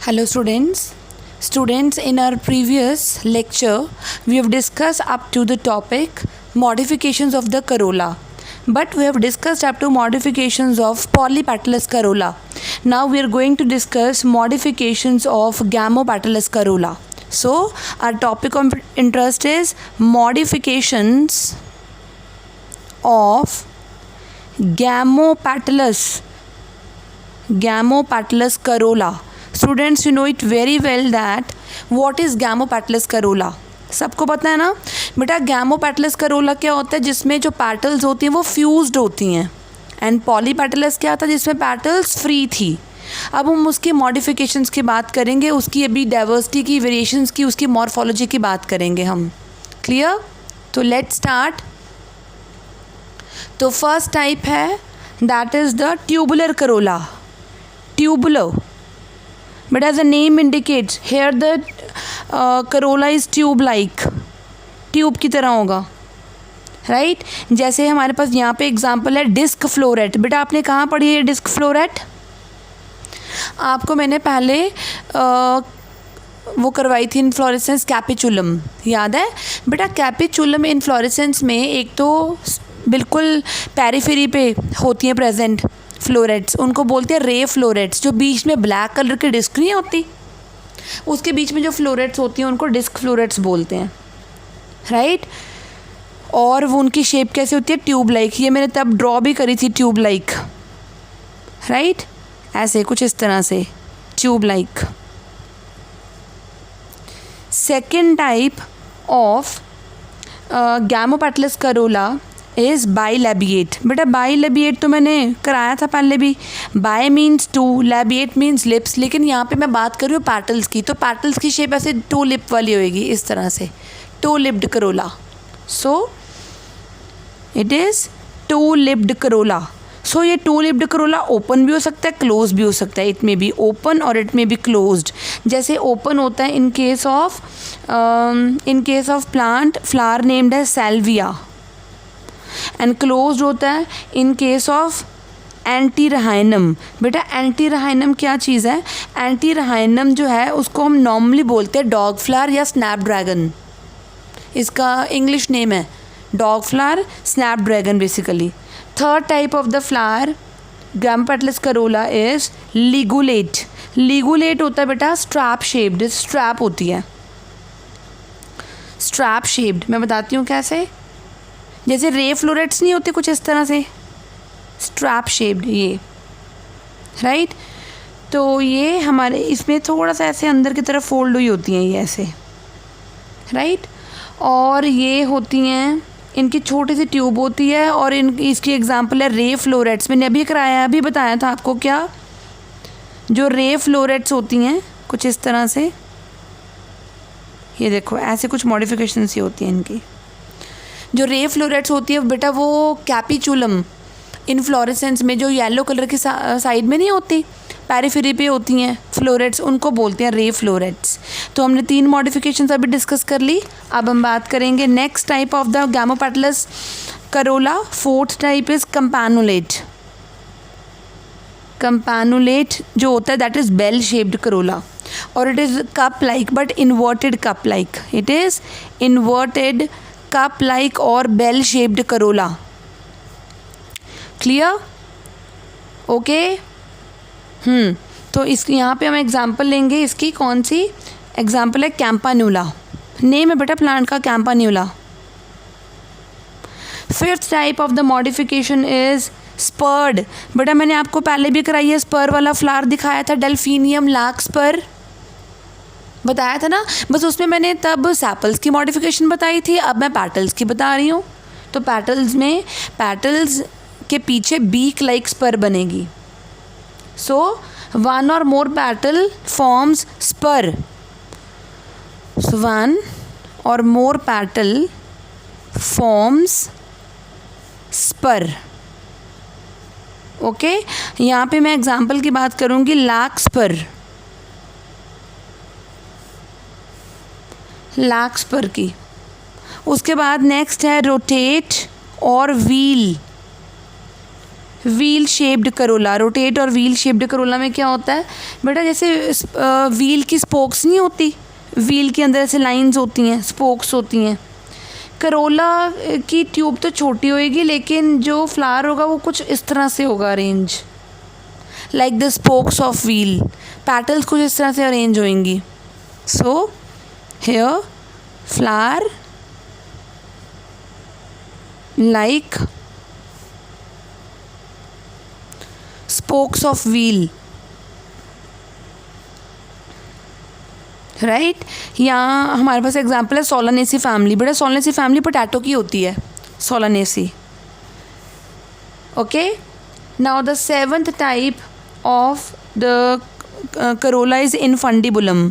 Hello students, in our previous lecture we have discussed up to the topic modifications of the corolla, but we have discussed up to modifications of polypetalous corolla. Now we are going to discuss modifications of gamopetalous corolla. So our topic of interest is modifications of gamopetalous corolla. Students, you know it very well that what is gamopetalous corolla. सबको पता है ना बेटा. gamopetalous corolla क्या होता है? जिसमें जो पेटल्स होती हैं वो फ्यूज्ड होती हैं. एंड polypetalous क्या था? जिसमें पेटल्स फ्री थी. अब हम उसकी मॉडिफिकेशंस की बात करेंगे, उसकी अभी डाइवर्सिटी की, वेरिएशंस की, उसकी मॉर्फोलॉजी की बात करेंगे हम. क्लियर? तो लेट्स स्टार्ट. तो फर्स्ट टाइप है that is the tubular corolla. Tubular. But as the name indicates, here the corolla is tube-like. Tube की तरह होगा, राइट? जैसे हमारे पास यहाँ पे एग्जांपल है डिस्क फ्लोरेट. बेटा आपने कहाँ पढ़ी है डिस्क फ्लोरेट? आपको मैंने पहले वो करवाई थी इन्फ्लोरेसेंस कैपिचुलम, याद है बेटा? कैपिचुलम इन्फ्लोरेसेंस में एक तो बिल्कुल पेरिफेरी पे होती हैं प्रेजेंट फ्लोरेट्स, उनको बोलते हैं रे फ्लोरेट्स. जो बीच में ब्लैक कलर की डिस्क नहीं होती, उसके बीच में जो फ्लोरेट्स होती हैं उनको डिस्क फ्लोरेट्स बोलते हैं, राइट? और वो उनकी शेप कैसे होती है? Tube like. ये मैंने तब ड्रॉ भी करी थी ट्यूब लाइक, राइट? ऐसे कुछ इस तरह से tube like. Second type of gamopetalous corolla is bilabiate. बेटा बाइलैबिएट तो मैंने कराया था पहले भी. Bi means two, labiate means lips. लेकिन यहाँ पे मैं बात कर रही हूँ पैटल्स की, तो पैटल्स की शेप ऐसे टू लिप वाली होएगी, इस तरह से two lipped corolla. So it is two lipped corolla. So ये टू लिप्ड करोला ओपन भी हो सकता है, क्लोज भी हो सकता है. इट मे बी ओपन और इट मे बी क्लोज्ड. जैसे ओपन होता है in case of plant flower named है सैल्विया, एंड क्लोज्ड होता है इन केस ऑफ एंटीरहाइनम. बेटा एंटीरहाइनम क्या चीज़ है? एंटीरहाइनम जो है उसको हम नॉर्मली बोलते हैं डॉग फ्लावर या स्नैपड्रैगन. इसका इंग्लिश नेम है dog flower, Snapdragon basically. Third type of the flower gamopetalous corolla is ligulate. Ligulate होता है बेटा स्ट्रैप शेप्ड. स्ट्रैप होती है स्ट्रैप शेप्ड. मैं बताती हूँ कैसे. जैसे रे फ्लोरेट्स नहीं होते कुछ इस तरह से, स्ट्रैप शेप्ड ये, राइट? तो ये हमारे इसमें थोड़ा सा ऐसे अंदर की तरफ फोल्ड हुई होती हैं ये ऐसे, राइट? और ये होती हैं, इनकी छोटी सी ट्यूब होती है, और इसकी एग्जांपल है रे फ्लोरेट्स. मैंने अभी कराया, अभी बताया था आपको क्या. जो रे फ्लोरेट्स होती हैं कुछ इस तरह से, ये देखो ऐसे कुछ मॉडिफिकेशन सी होती हैं इनकी. जो रे फ्लोरेट्स होती है बेटा वो कैपिचुलम इन्फ्लोरेसेंस में जो येलो कलर की साइड में नहीं होती, पेरिफेरी पे होती हैं फ्लोरेट्स, उनको बोलते हैं रे फ्लोरेट्स. तो हमने 3 मॉडिफिकेशंस अभी डिस्कस कर ली. अब हम बात करेंगे next type of the gamopetalous corolla. Fourth type is campanulate. Campanulate जो होता है that is bell shaped corolla, और it is cup like but inverted cup like. It is inverted cup like और bell shaped corolla. Clear? Okay. तो इस यहाँ पे हम एग्जांपल लेंगे इसकी. कौन सी एग्जांपल है? कैम्पान्यूला. नेम है बेटा प्लांट का Campanula. Fifth type of the modification is spurred. बेटा मैंने आपको पहले भी कराई है, स्पर वाला फ्लावर दिखाया था, डेल्फिनियम लार्कस्पर बताया था ना. बस उसमें मैंने तब सैपल्स की मॉडिफिकेशन बताई थी, अब मैं पैटल्स की बता रही हूँ. तो पैटल्स के पीछे बीक लाइक स्पर बनेगी. So one or more petal forms spur. So one or more petal forms spur. Okay. यहाँ पे मैं एग्जाम्पल की बात करूँगी लार्कस्पर की. उसके बाद नेक्स्ट है रोटेट और wheel. Wheel shaped Corolla, rotate और व्हील शेप्ड करोला में क्या होता है बेटा, जैसे व्हील की स्पोक्स नहीं होती, व्हील के अंदर ऐसे लाइंस होती हैं, स्पोक्स होती हैं। करोला की ट्यूब तो छोटी होएगी लेकिन जो फ्लावर होगा वो कुछ इस तरह से होगा arrange, like the spokes of wheel, petals कुछ इस तरह से अरेंज होंगी। So here flower like spokes of wheel, right. यहाँ हमारे पास एग्जांपल है सोलानेसी फैमिली। बेटा सोलानेसी फैमिली पोटैटो की होती है, Solanaceae. Okay, now the seventh type of the Corolla is infundibulum.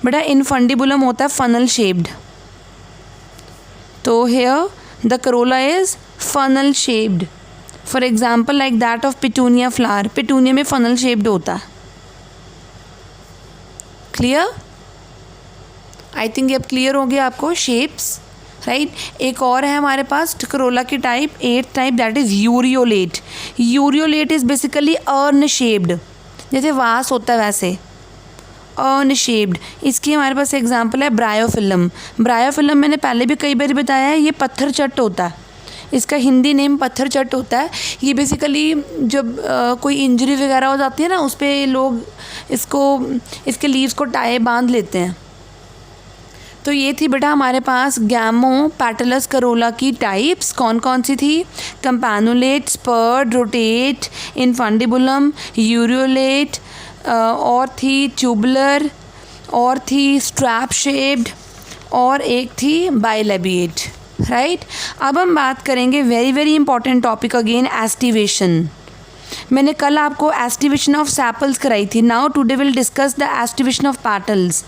बेटा इनफंडिबुलम होता है फनल शेप्ड, तो hair the corolla is funnel shaped, for example like that of petunia flower, petunia में funnel shaped होता है। क्लियर, आई थिंक ये अब clear हो गया आपको शेप्स, राइट। एक और है हमारे पास करोला की type, 8th type, that is urceolate. Urceolate is basically urn shaped, जैसे वास होता है वैसे अर्न शेप्ड। इसकी हमारे पास एग्जांपल है ब्रायोफिलम। ब्रायोफिलम मैंने पहले भी कई बार बताया है, ये पत्थर चट होता है, इसका हिंदी नेम पत्थर चट होता है। ये बेसिकली जब कोई इंजरी वगैरह हो जाती है ना, उस पर लोग इसके लीव्स को टाए बांध लेते हैं। तो ये थी बेटा हमारे पास गैमो पैटलस करोला की टाइप्स। कौन कौन सी थी? कंपैनुलेट, स्पर्ड, रोटेट, इनफंडिबुलम, यूरियोलेट, और थी ट्यूबुलर, और थी स्ट्रैप शेप्ड, और एक थी बाइलेबिएट, राइट। अब हम बात करेंगे very very important topic again, aestivation. मैंने कल आपको एस्टिवेशन ऑफ सैपल्स कराई थी। Now today will discuss the aestivation of petals.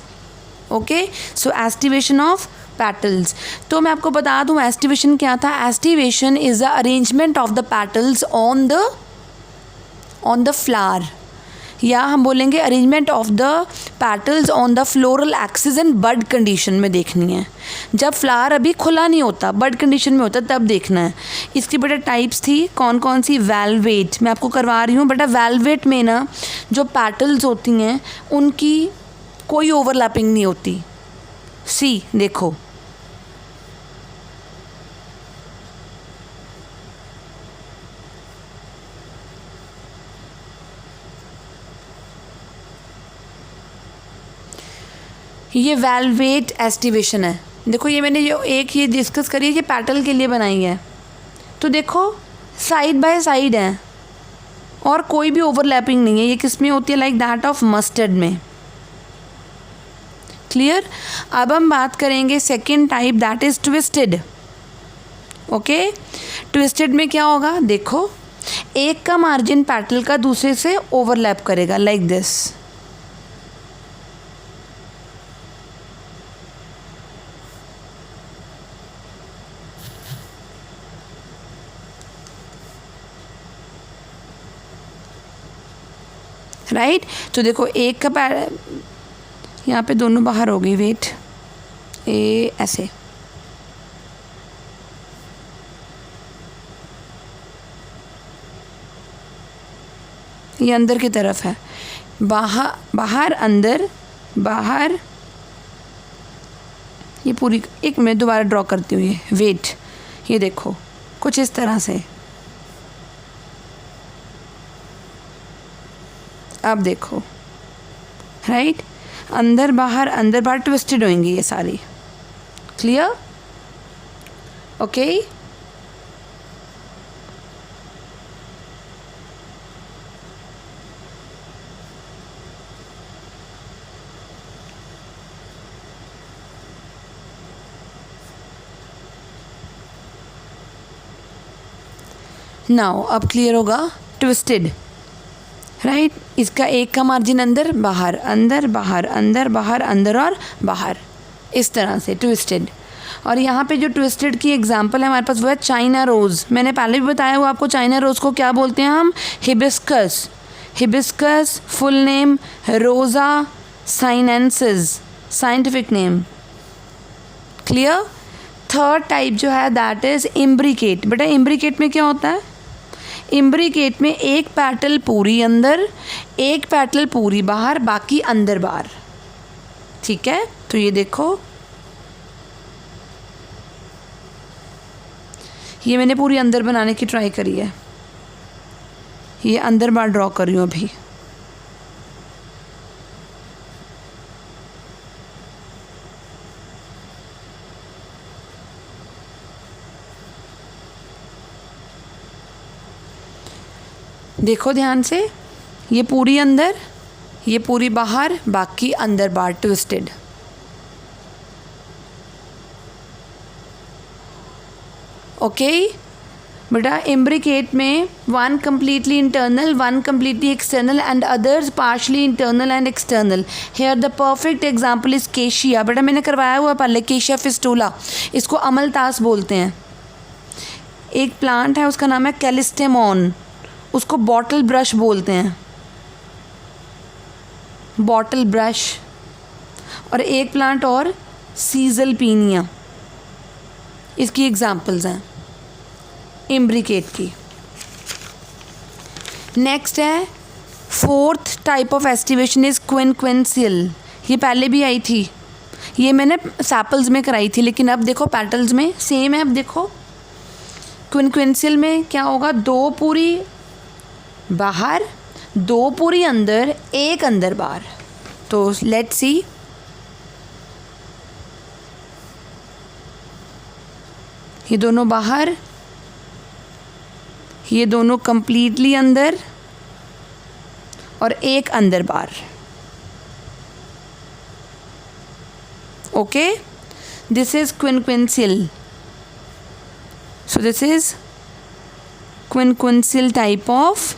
Okay, so aestivation of petals. तो मैं आपको बता दूं एस्टिवेशन क्या था। Aestivation is the arrangement of the petals on the flower, या हम बोलेंगे arrangement of the petals on the floral axis and bud condition में देखनी है। जब फ्लावर अभी खुला नहीं होता, बड कंडीशन में होता, तब देखना है। इसकी बेटा टाइप्स थी कौन कौन सी? वेलवेट, मैं आपको करवा रही हूँ बेटा। वेलवेट में ना जो पैटल्स होती हैं उनकी कोई ओवरलैपिंग नहीं होती। सी देखो, ये वेलवेट एस्टिवेशन है। देखो ये मैंने जो एक ये डिस्कस करी है, ये पैटल के लिए बनाई है। तो देखो साइड बाय साइड है और कोई भी ओवरलैपिंग नहीं है। ये किस में होती है? लाइक दैट ऑफ मस्टर्ड में। क्लियर। अब हम बात करेंगे second type, that is twisted. Okay, twisted में क्या होगा? देखो एक का मार्जिन पैटल का दूसरे से ओवरलैप करेगा, लाइक दिस। राइट, तो देखो एक का यहाँ पे दोनों बाहर हो गई, वेट, ए ऐसे। ये अंदर की तरफ है, बाहर अंदर बाहर। ये पूरी, एक मैं दोबारा ड्रॉ करती हूँ। ये वेट, ये देखो कुछ इस तरह से। अब देखो, राइट, अंदर बाहर ट्विस्टेड होंगी ये सारी। क्लियर? ओके, नाउ अब क्लियर होगा। ट्विस्टेड, राइट, इसका एक का मार्जिन अंदर बाहर, अंदर बाहर, अंदर बाहर, अंदर और बाहर, इस तरह से ट्विस्टेड। और यहाँ पे जो ट्विस्टेड की एग्जांपल है हमारे पास वो है चाइना रोज़। मैंने पहले भी बताया हुआ आपको, चाइना रोज़ को क्या बोलते हैं हम? हिबिस्कस। हिबिस्कस फुल नेम रोज़ा sinensis, scientific name. Clear. Third type जो है दैट इज़ इम्ब्रिकेट। बेटा इम्ब्रिकेट में क्या होता है? इम्ब्रिकेट में एक पेटल पूरी अंदर, एक पेटल पूरी बाहर, बाकी अंदर बाहर। ठीक है, तो ये देखो, ये मैंने पूरी अंदर बनाने की ट्राई करी है, ये अंदर बाहर ड्रॉ कर रही हूँ अभी। देखो ध्यान से, ये पूरी अंदर, ये पूरी बाहर, बाकी अंदर बाहर ट्विस्टेड। ओके बेटा, इम्ब्रिकेट में one completely internal, one completely external and others partially internal and external. Here the perfect example is Cassia. बेटा मैंने करवाया हुआ पहले, केशिया फिस्टूला, इसको अमलतास बोलते हैं। एक प्लांट है उसका नाम है कैलिस्टेमॉन, उसको बॉटल ब्रश बोलते हैं, बॉटल ब्रश। और एक प्लांट और सीजल पीनिया, इसकी एग्जाम्पल्स हैं इम्ब्रिकेट की। नेक्स्ट है fourth type of aestivation is quincuncial. ये पहले भी आई थी, ये मैंने सैपल्स में कराई थी, लेकिन अब देखो पेटल्स में सेम है। अब देखो क्विनक्विंसियल में क्या होगा, दो पूरी बाहर, दो पूरी अंदर, एक अंदर बाहर। तो लेट्स सी, ये दोनों बाहर, ये दोनों कंप्लीटली अंदर और एक अंदर बाहर। Okay, this is quincuncial. So this is quincuncial type of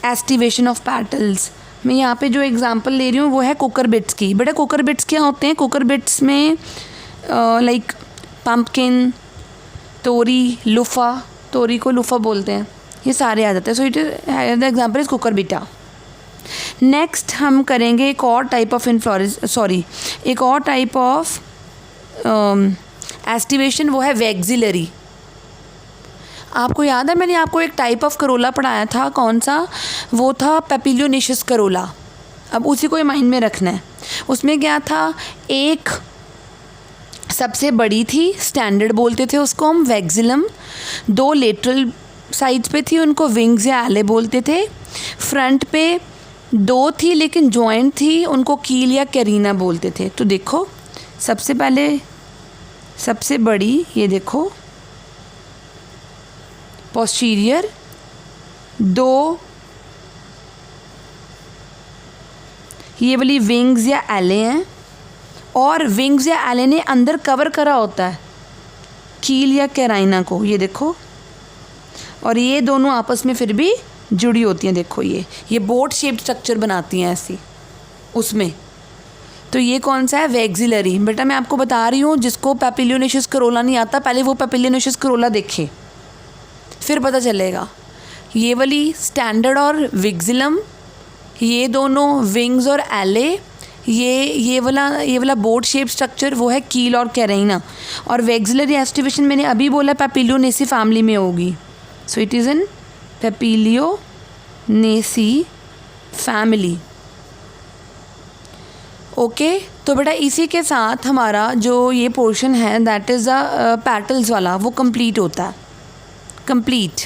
aestivation of petals. मैं यहाँ पे जो एग्जांपल ले रही हूँ वो है कुकरबिट्स की। बेटा कुकरबिट्स क्या होते हैं, कुकरबिट्स में लाइक पम्पकिन, तोरी, लुफा, तोरी को लुफा बोलते हैं, ये सारे आ जाते हैं। So it is the example is Cucurbita. Next हम करेंगे एक और टाइप ऑफ एक और टाइप ऑफ एस्टिवेशन, वो है वैक्सिलरी। आपको याद है मैंने आपको एक टाइप ऑफ करोला पढ़ाया था, कौन सा, वो था पेपिलियोनेशियस करोला। अब उसी को माइंड में रखना है। उसमें क्या था, एक सबसे बड़ी थी, स्टैंडर्ड बोलते थे उसको हम, वैक्सिलम। दो लेटरल साइड्स पे थी, उनको विंग्स या एले बोलते थे। फ्रंट पे दो थी लेकिन जॉइंट थी, उनको कील या कैरीना बोलते थे। तो देखो सबसे पहले सबसे बड़ी, ये देखो पोस्टीरियर, दो ये वाली विंग्स या एले हैं, और विंग्स या एले ने अंदर कवर करा होता है कील या कैराइना को, ये देखो। और ये दोनों आपस में फिर भी जुड़ी होती हैं, देखो ये बोट शेप्ड स्ट्रक्चर बनाती हैं ऐसी उसमें। तो ये कौन सा है, वैक्सिलरी। बेटा मैं आपको बता रही हूँ, जिसको पेपिलियोनेशियस करोला नहीं आता पहले वो पेपिलियोनेशियस करोला देखे, फिर पता चलेगा। ये वाली स्टैंडर्ड और वैक्सिलम, ये दोनों विंग्स और एले, ये वाला बोट शेप स्ट्रक्चर वो है कील और कैरेना। और वैक्सिलरी एस्टिवेशन मैंने अभी बोला पेपिलियोनेसी फैमिली में होगी। So it is in Papilionaceae family. Okay, तो बेटा इसी के साथ हमारा जो ये पोर्शन है दैट इज़ द पेटल्स वाला, वो कंप्लीट होता है, कंप्लीट।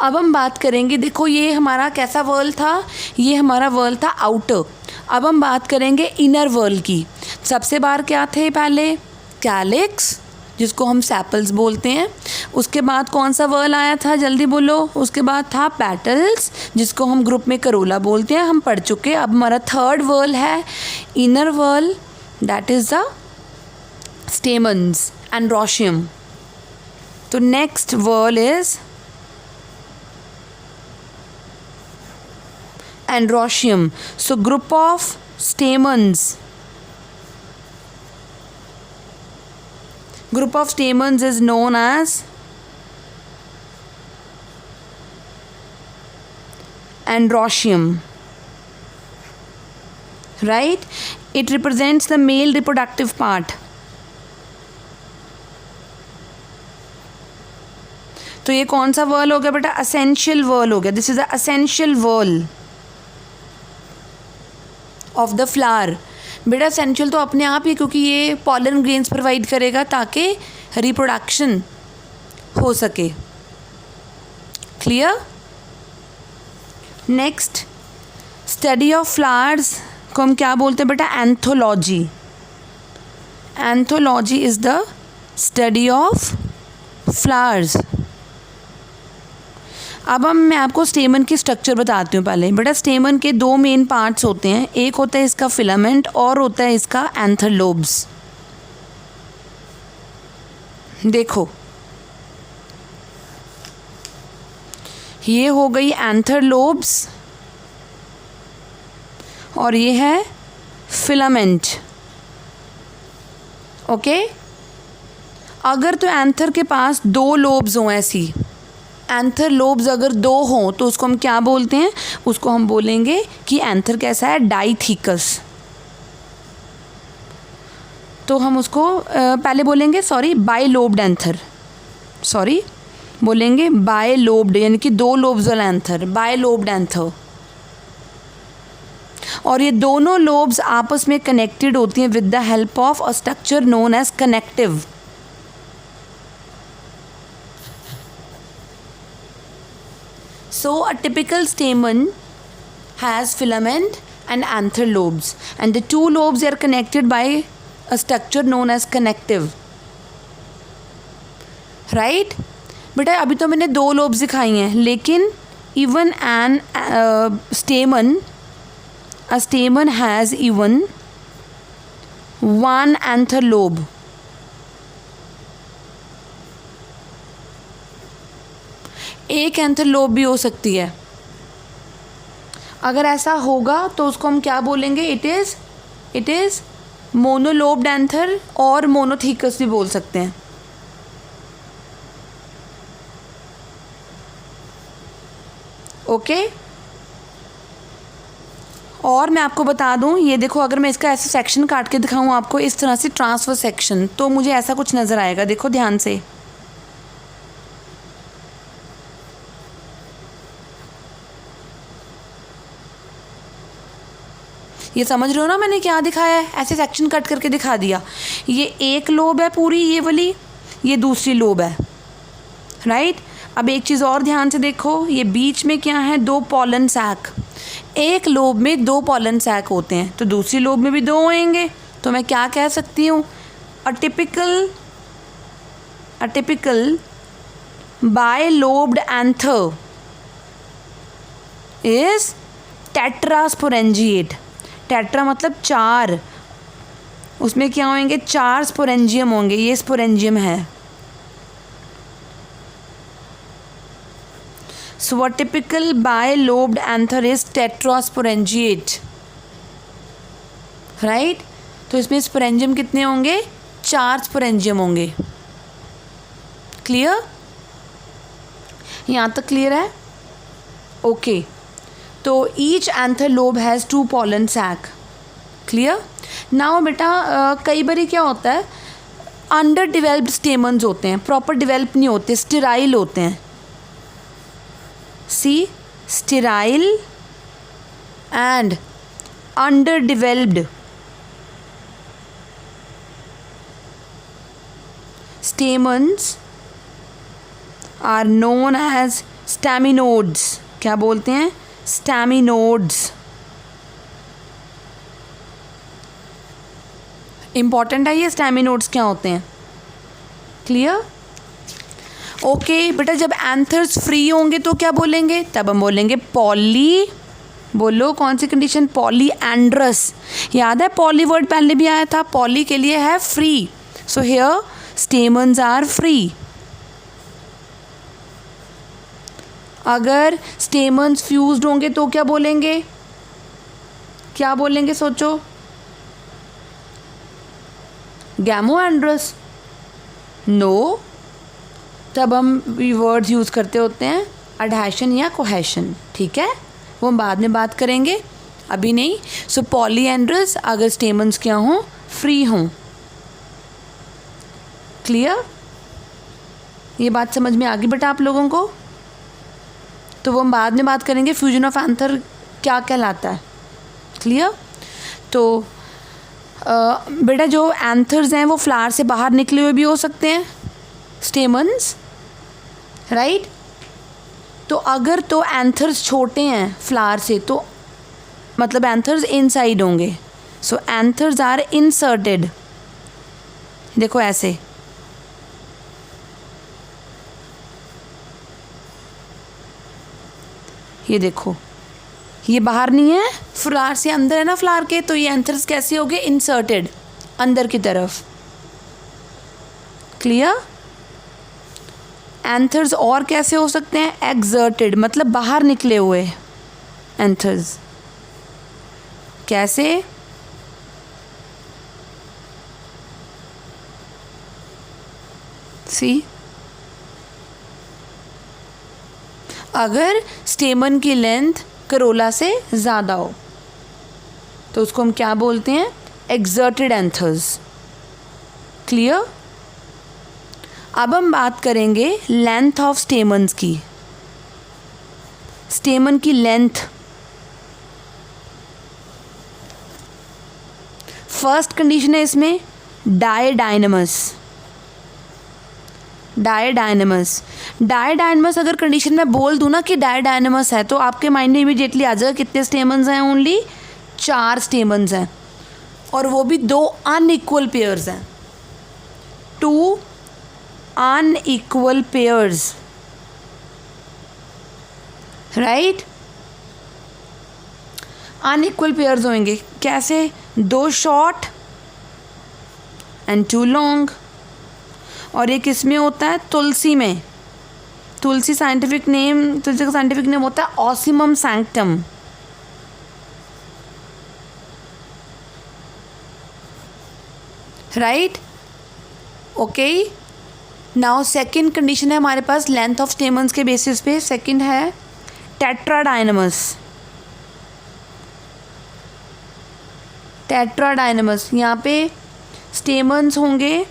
अब हम बात करेंगे, देखो ये हमारा कैसा वर्ल था, ये हमारा वर्ल था आउटर। अब हम बात करेंगे इनर वर्ल की। सबसे बार क्या थे, पहले कैलिक्स जिसको हम सेपल्स बोलते हैं, उसके बाद कौन सा वर्ल आया था, जल्दी बोलो, उसके बाद था पेटल्स जिसको हम ग्रुप में करोला बोलते हैं, हम पढ़ चुके। अब हमारा थर्ड वर्ल है inner whorl, that is the stamens, androecium. तो next whorl is androecium. So group of stamens is known as androecium, right? It represents the male reproductive part. तो ये कौन सा वर्ल हो गया बेटा? असेंशियल वर्ल हो गया. This is the essential whorl of the flower. बेटा असेंशियल तो अपने आप ही, क्योंकि ये पॉलन ग्रेन्स प्रोवाइड करेगा ताकि रिप्रोडक्शन हो सके. Clear? Next, study of flowers को हम क्या बोलते हैं बेटा? Anthology. Anthology is the study of flowers. अब मैं आपको स्टेमन की स्ट्रक्चर बताती हूँ. पहले बेटा स्टेमन के दो मेन पार्ट्स होते हैं. एक होता है इसका फिलामेंट और होता है इसका एंथर लोब्स. देखो ये हो गई एंथर लोब्स और ये है फिलामेंट. ओके. अगर तो एंथर के पास दो लोब्स हों, ऐसी एंथर लोब्स अगर दो हों तो उसको हम क्या बोलते हैं? उसको हम बोलेंगे कि एंथर कैसा है? डाइथिकस. तो हम उसको पहले बोलेंगे बाइलोब्ड एंथर. बोलेंगे बाइलोब्ड, यानी कि दो लोब्स वाला एंथर, बाइलोब्ड एंथर. और ये दोनों लोब्स आपस में कनेक्टेड होती हैं with the help of a structure known as connective. So a typical stamen has filament and anther lobes, and the two lobes are connected by a structure known as connective. Right? बेटा अभी तो मैंने दो lobes दिखाई हैं, लेकिन even a stamen has even one anther lobe. एक anther lobe भी हो सकती है. अगर ऐसा होगा तो उसको हम क्या बोलेंगे? इट इज़ मोनोलोब्ड एंथर और मोनोथीकस भी बोल सकते हैं. ओके. और मैं आपको बता दूं, ये देखो अगर मैं इसका ऐसे सेक्शन काट के दिखाऊं आपको इस तरह से ट्रांसफर सेक्शन, तो मुझे ऐसा कुछ नज़र आएगा. देखो ध्यान से. ये समझ रहे हो ना मैंने क्या दिखाया है? ऐसे सेक्शन कट करके दिखा दिया. ये एक लोब है पूरी, ये वाली, ये दूसरी लोब है. राइट. अब एक चीज़ और ध्यान से देखो, ये बीच में क्या है? दो पॉलन सैक. एक लोब में दो पॉलन सैक होते हैं, तो दूसरी लोब में भी दो होंगे. तो मैं क्या कह सकती हूँ? अ typical bilobed anther is tetrasporangiate. Tetra मतलब चार, उसमें क्या होंगे? चार स्पोरेंजियम होंगे. ये स्पोरेंजियम है. So a typical bilobed anther is tetrasporangiate. Right. तो इसमें स्पोरेंजियम कितने होंगे? चार स्पोरेंजियम होंगे. क्लियर? यहाँ तक क्लियर है? ओके. तो each anther lobe has two pollen sac. Clear? Now बेटा कई बार क्या होता है, अंडर डिवेल्प्ड स्टेमन्स होते हैं, प्रॉपर डिवेल्प नहीं होते, स्टेराइल होते हैं. See, sterile and underdeveloped stamens are known as staminodes. क्या बोलते हैं? स्टैमिनोड्स. इंपॉर्टेंट है ये स्टैमिनोड्स क्या होते हैं. क्लियर? ओके बेटा, जब एंथर्स फ्री होंगे तो क्या बोलेंगे? तब हम बोलेंगे पॉली. बोलो कौन सी कंडीशन? पॉली एंड्रस. याद है पॉली वर्ड पहले भी आया था. पॉली के लिए है free. So here stamens are free. अगर स्टेमन्स फ्यूज्ड होंगे तो क्या बोलेंगे? क्या बोलेंगे? सोचो. गैमोएंड्रस. नो. तब हम वर्ड्स यूज़ करते होते हैं अडहेशन या कोहेशन. ठीक है, वो हम बाद में बात करेंगे, अभी नहीं. सो पॉलीएंड्रस अगर स्टेमन्स क्या हों? फ्री हों. क्लियर? ये बात समझ में आ गई बेटा आप लोगों को? तो वो हम बाद में बात करेंगे फ्यूजन ऑफ एंथर क्या कहलाता है। क्लियर? तो बेटा जो एंथर्स हैं वो फ्लावर से बाहर निकले हुए भी हो सकते हैं, स्टेमन्स, राइट। तो अगर तो एंथर्स छोटे हैं फ्लावर से तो मतलब एंथर्स इनसाइड होंगे। सो एंथर्स आर इंसर्टेड। देखो ऐसे, ये देखो, ये बाहर नहीं है, फ्लावर से अंदर है ना फ्लावर के, तो ये एंथर्स कैसे हो गए? इंसर्टेड, अंदर की तरफ। क्लियर? एंथर्स और कैसे हो सकते हैं? एक्सर्टेड, मतलब बाहर निकले हुए एंथर्स। कैसे? सी, अगर स्टेमन की लेंथ करोला से ज़्यादा हो तो उसको हम क्या बोलते हैं? Exerted anthers. क्लियर? अब हम बात करेंगे लेंथ ऑफ स्टेमन्स की। स्टेमन की लेंथ, फर्स्ट कंडीशन है इसमें डायडाइनमस। डायडाइनमस, डायडाइनमस अगर कंडीशन में बोल दूँ ना कि डायडाइनमस है तो आपके माइंड में इमीडिएटली आ जाएगा कितने स्टेमन्स हैं? ओनली 4 स्टेमन्स हैं, और वो भी 2 अनइक्वल पेयर्स हैं। 2 unequal pairs, right. Unequal pairs होंगे कैसे? 2 शॉर्ट एंड 2 लॉन्ग। और ये किस में होता है? तुलसी में। तुलसी का साइंटिफिक नेम होता है Ocimum sanctum. Right? Okay. Now second condition है हमारे पास लेंथ ऑफ स्टेमन्स के बेसिस पे। सेकंड है टेट्राडाइनमस। टेट्राडाइनमस, यहाँ पे स्टेमन्स होंगे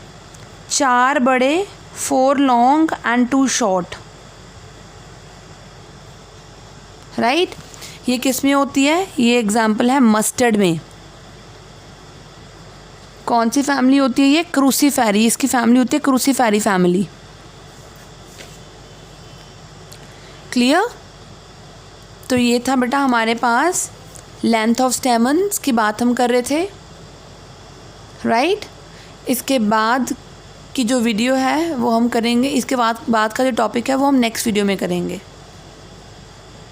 4 बड़े, 4 लॉन्ग एंड 2 शॉर्ट, राइट। ये किस में होती है? ये एग्जाम्पल है मस्टर्ड में। कौन सी फैमिली होती है ये? क्रूसीफेरी। इसकी फैमिली होती है क्रूसीफेरी फैमिली। क्लियर? तो ये था बेटा हमारे पास लेंथ ऑफ स्टेमन्स की बात हम कर रहे थे, राइट। इसके बाद की जो वीडियो है वो हम करेंगे, इसके बाद का जो टॉपिक है वो हम नेक्स्ट वीडियो में करेंगे।